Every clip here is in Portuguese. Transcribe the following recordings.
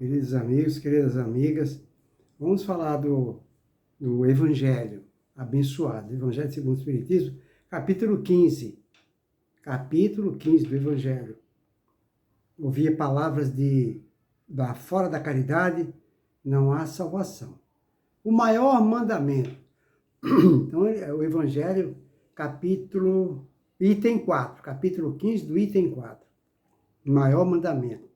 Queridos amigos, queridas amigas, vamos falar do Evangelho abençoado, Evangelho segundo o Espiritismo, capítulo 15 do Evangelho. Ouvir palavras fora da caridade, não há salvação. O maior mandamento. Então, é o Evangelho, item 4, capítulo 15 do item 4. O maior mandamento.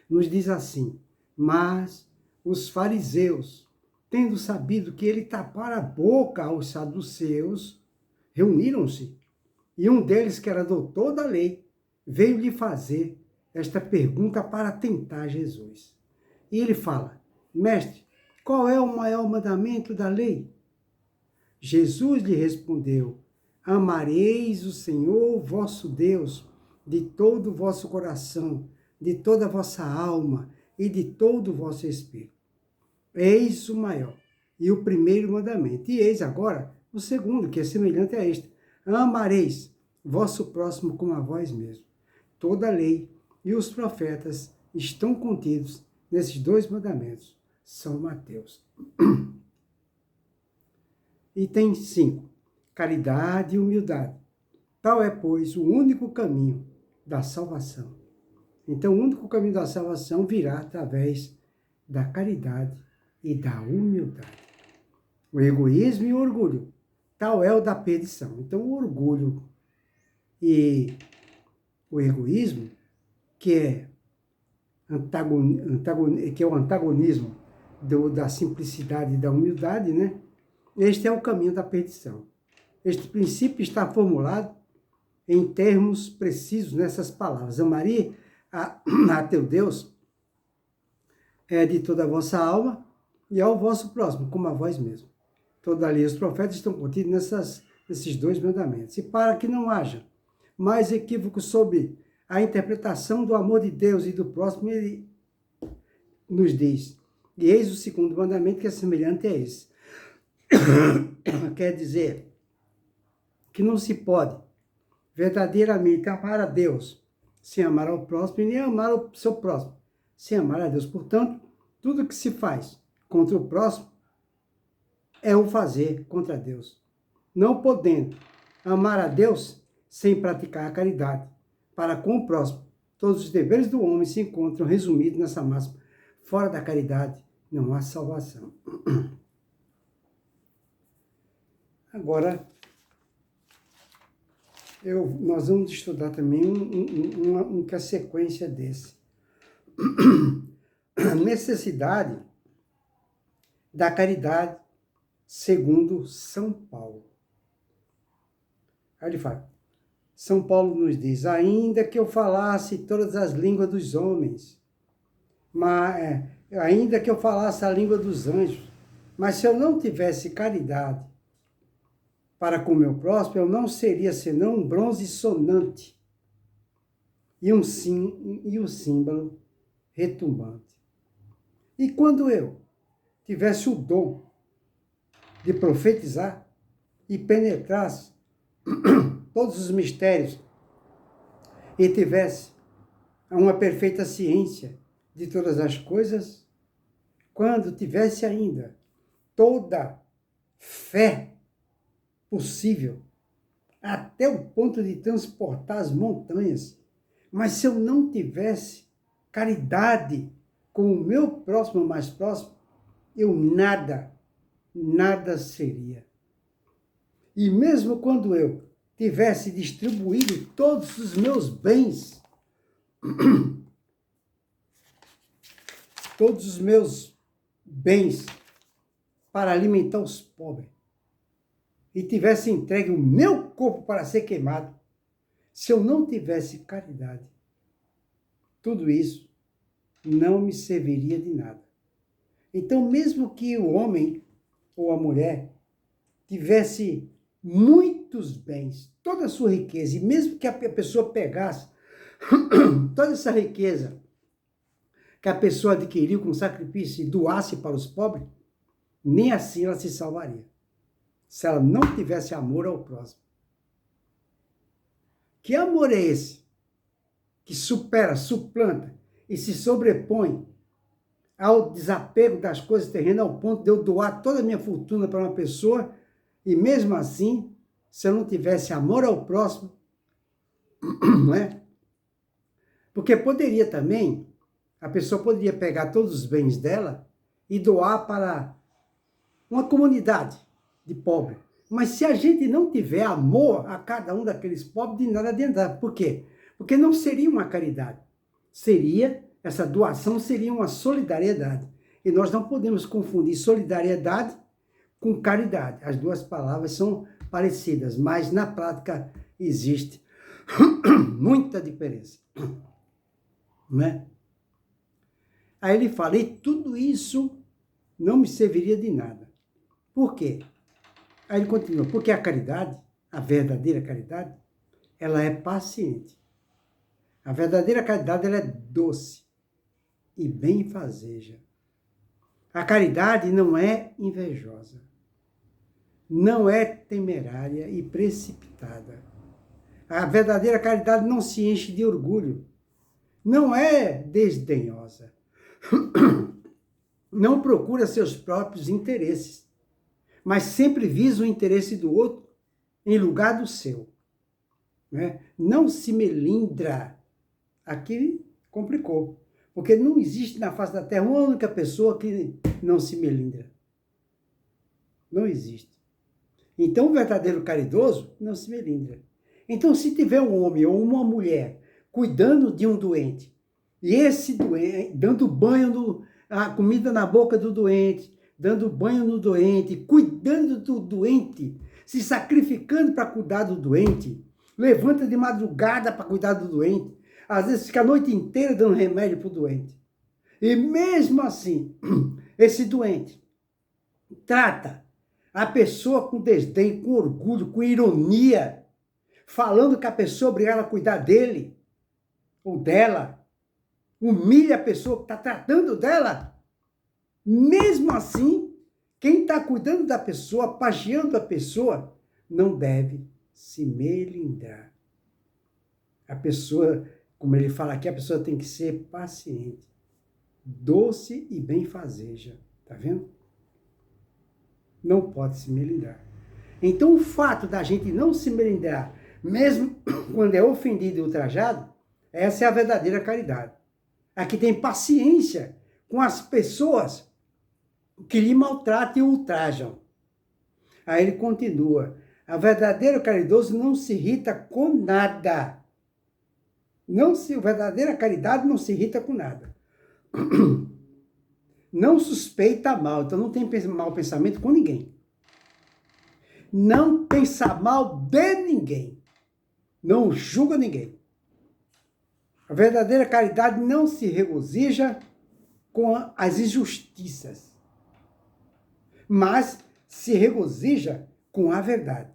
Nos diz assim: mas os fariseus, tendo sabido que ele tapara a boca aos saduceus, reuniram-se, e um deles, que era doutor da lei, veio lhe fazer esta pergunta para tentar Jesus. E ele fala: mestre, qual é o maior mandamento da lei? Jesus lhe respondeu: amareis o Senhor vosso Deus de todo o vosso coração, de toda a vossa alma e de todo o vosso espírito. Eis o maior e o primeiro mandamento. E eis agora o segundo, que é semelhante a este: amareis vosso próximo como a vós mesmo. Toda a lei e os profetas estão contidos nesses dois mandamentos. São Mateus. Item 5. Caridade e humildade. Tal é, pois, o único caminho da salvação. Então, o único caminho da salvação virá através da caridade e da humildade. O egoísmo e o orgulho, tal é o da perdição. Então, o orgulho e o egoísmo, que é o antagonismo da simplicidade e da humildade, né? Este é o caminho da perdição. Este princípio está formulado em termos precisos nessas palavras: amaria a teu Deus de toda a vossa alma e ao vosso próximo, como a vós mesmo. Toda a lei e os profetas estão contidos nesses dois mandamentos. E para que não haja mais equívoco sobre a interpretação do amor de Deus e do próximo, ele nos diz: e eis o segundo mandamento, que é semelhante a esse. Quer dizer que não se pode verdadeiramente amar a Deus sem amar ao próximo, e nem amar o seu próximo sem amar a Deus. Portanto, tudo que se faz contra o próximo é o fazer contra Deus. Não podendo amar a Deus sem praticar a caridade para com o próximo. Todos os deveres do homem se encontram resumidos nessa máxima: fora da caridade não há salvação. Agora, nós vamos estudar também que é a sequência desse. A necessidade da caridade segundo São Paulo. Aí ele fala: São Paulo nos diz: ainda que eu falasse todas as línguas dos homens, ainda que eu falasse a língua dos anjos, mas se eu não tivesse caridade para com o meu próximo, eu não seria senão um bronze sonante e um símbolo retumbante. E quando eu tivesse o dom de profetizar e penetrasse todos os mistérios e tivesse uma perfeita ciência de todas as coisas, quando tivesse ainda toda fé possível, até o ponto de transportar as montanhas, mas se eu não tivesse caridade com o meu próximo mais próximo, eu nada seria. E mesmo quando eu tivesse distribuído todos os meus bens, para alimentar os pobres, e tivesse entregue o meu corpo para ser queimado, se eu não tivesse caridade, tudo isso não me serviria de nada. Então, mesmo que o homem ou a mulher tivesse muitos bens, toda a sua riqueza, e mesmo que a pessoa pegasse toda essa riqueza que a pessoa adquiriu com sacrifício e doasse para os pobres, nem assim ela se salvaria, se ela não tivesse amor ao próximo. Que amor é esse que supera, suplanta e se sobrepõe ao desapego das coisas terrenas ao ponto de eu doar toda a minha fortuna para uma pessoa e mesmo assim, se eu não tivesse amor ao próximo, não é? Porque poderia também, a pessoa poderia pegar todos os bens dela e doar para uma comunidade de pobres. Mas se a gente não tiver amor a cada um daqueles pobres, de nada adianta. Por quê? Porque não seria uma caridade. Essa doação seria uma solidariedade. E nós não podemos confundir solidariedade com caridade. As duas palavras são parecidas, mas na prática existe muita diferença. Não é? Aí ele fala, e tudo isso não me serviria de nada. Por quê? Aí ele continua, porque a caridade, a verdadeira caridade, ela é paciente. A verdadeira caridade, ela é doce e benfazeja. A caridade não é invejosa, não é temerária e precipitada. A verdadeira caridade não se enche de orgulho, não é desdenhosa, não procura seus próprios interesses, mas sempre visa o interesse do outro em lugar do seu. Né? Não se melindra. Aqui complicou, porque não existe na face da terra uma única pessoa que não se melindra. Não existe. Então, o verdadeiro caridoso não se melindra. Então, se tiver um homem ou uma mulher cuidando de um doente, e esse doente, dando banho, a comida na boca do doente, dando banho no doente, cuidando do doente, se sacrificando para cuidar do doente, levanta de madrugada para cuidar do doente, às vezes fica a noite inteira dando remédio para o doente. E mesmo assim, esse doente trata a pessoa com desdém, com orgulho, com ironia, falando que a pessoa é obrigada a cuidar dele ou dela, humilha a pessoa que está tratando dela. Mesmo assim, quem está cuidando da pessoa, pagiando a pessoa, não deve se melindrar. A pessoa, como ele fala aqui, a pessoa tem que ser paciente, doce e benfazeja. Tá vendo? Não pode se melindrar. Então, o fato da gente não se melindrar, mesmo quando é ofendido e ultrajado, essa é a verdadeira caridade. A que tem paciência com as pessoas que lhe maltratam e ultrajam. Aí ele continua, a verdadeiro caridoso não se irrita com nada. A verdadeira caridade não se irrita com nada. Não suspeita mal, então não tem mau pensamento com ninguém. Não pensa mal de ninguém. Não julga ninguém. A verdadeira caridade não se regozija com as injustiças, mas se regozija com a verdade.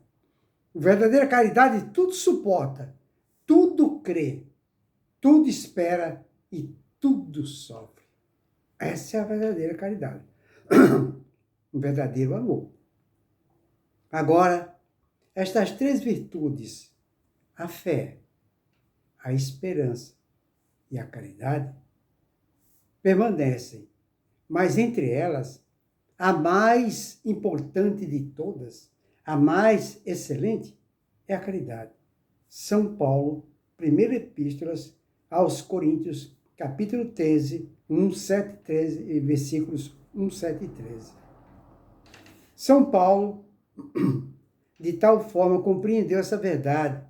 A verdadeira caridade tudo suporta, tudo crê, tudo espera e tudo sofre. Essa é a verdadeira caridade. O verdadeiro amor. Agora, estas três virtudes, a fé, a esperança e a caridade, permanecem, mas entre elas, a mais importante de todas, a mais excelente, é a caridade. São Paulo, 1ª Epístola aos Coríntios, capítulo 13, 1, 7, 13 e versículos 1, 7 e 13. São Paulo, de tal forma, compreendeu essa verdade,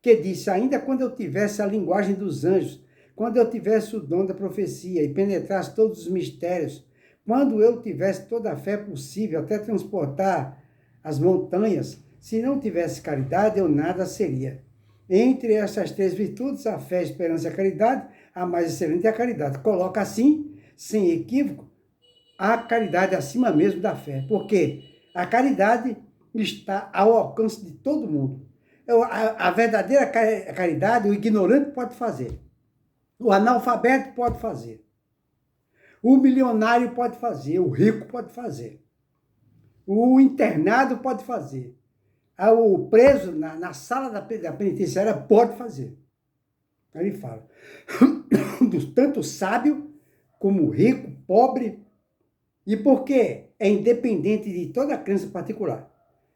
que disse, ainda quando eu tivesse a linguagem dos anjos, quando eu tivesse o dom da profecia e penetrasse todos os mistérios, quando eu tivesse toda a fé possível, até transportar as montanhas, se não tivesse caridade, eu nada seria. Entre essas três virtudes, a fé, a esperança e a caridade, a mais excelente é a caridade. Coloca assim, sem equívoco, a caridade acima mesmo da fé. Porque a caridade está ao alcance de todo mundo. A verdadeira caridade, o ignorante pode fazer. O analfabeto pode fazer. O milionário pode fazer. O rico pode fazer. O internado pode fazer. O preso na sala da penitenciária pode fazer. Aí ele fala, tanto sábio como rico, pobre, e porque é independente de toda crença particular.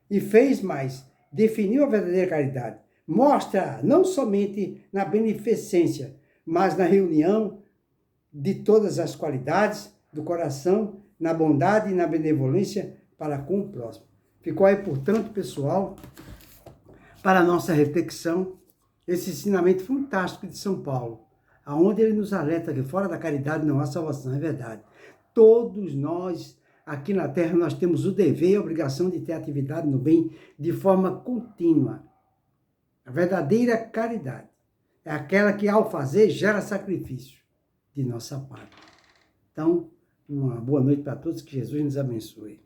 E fez mais, definiu a verdadeira caridade. Mostra não somente na beneficência, mas na reunião de todas as qualidades do coração, na bondade e na benevolência para com o próximo. Ficou aí, portanto, pessoal, para a nossa reflexão, esse ensinamento fantástico de São Paulo, aonde ele nos alerta que fora da caridade não há salvação, é verdade. Todos nós, aqui na Terra, nós temos o dever e a obrigação de ter atividade no bem de forma contínua. A verdadeira caridade é aquela que, ao fazer, gera sacrifício de nossa parte. Então, uma boa noite para todos, que Jesus nos abençoe.